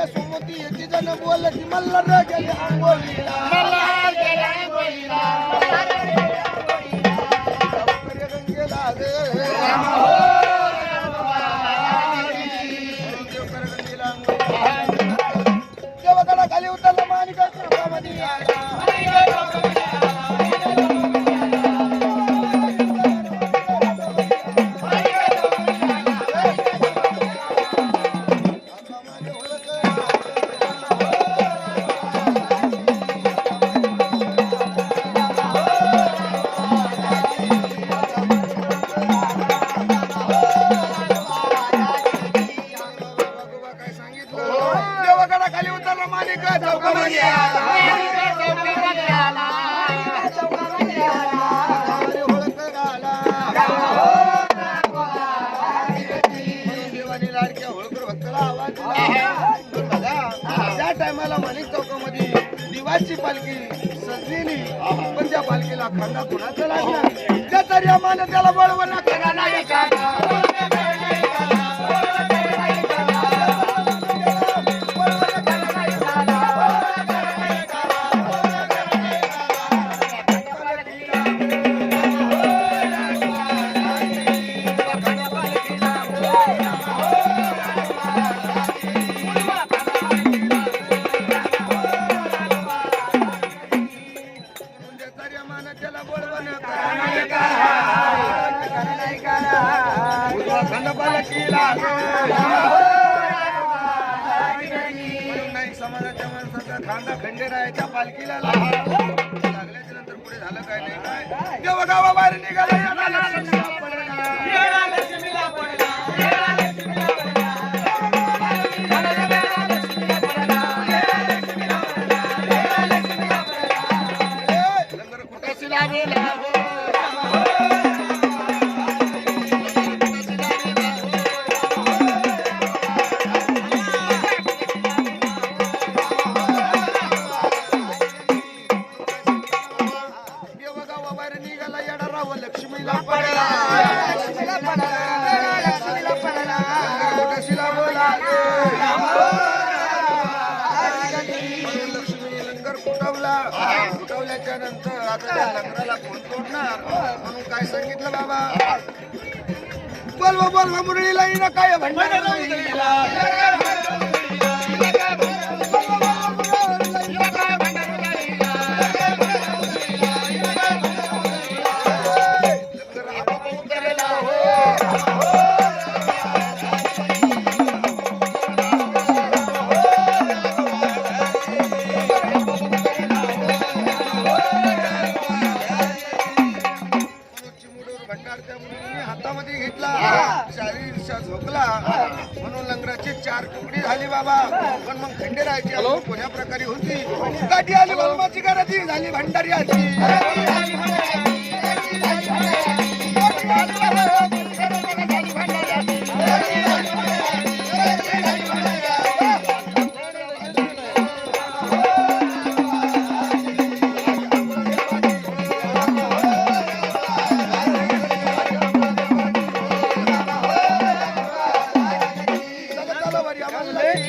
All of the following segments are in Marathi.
माझ्या सोमती याची जण बोललं की मल्हार गेले आंघोळीला गंगेला देवगडा खाली उतरला माणिकाच्या खाली उतरला माणिका चौकामध्ये देवानी लाडक्या होळकर भक्ताला आवाज त्या टायमाला माणिक चौकामध्ये दिवाची पालखी सजलेली पण त्या पालखीला खंडा कुणाचा लागला त्या तरी आम्हाला त्याला बळवणा करा नाही समाजाच्या माणसाचा खांदा खंडेरायाच्या पालखीला लागल्याच्या नंतर पुढे झालं काय नाही काय देव गावाबाहेर निघाला लंगर कुठे लागेल लक्ष्मीला पडला लक्ष्मी लंगर कुटवल्याच्या नंतर आता त्या लंगराला कोण तोडणार म्हणून काय सांगितलं बाबा बोलवा बोलवा मुरळीला येणं काय भंडार हातामध्ये घेतला शारीरशा झोकला म्हणून लंगराची 4 तुकडी झाली बाबा पण मग खंडेरायाची कोण्या प्रकारे होती गाठी आली बलमाची गरजी झाली भंडाऱ्याची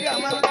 आम्हाला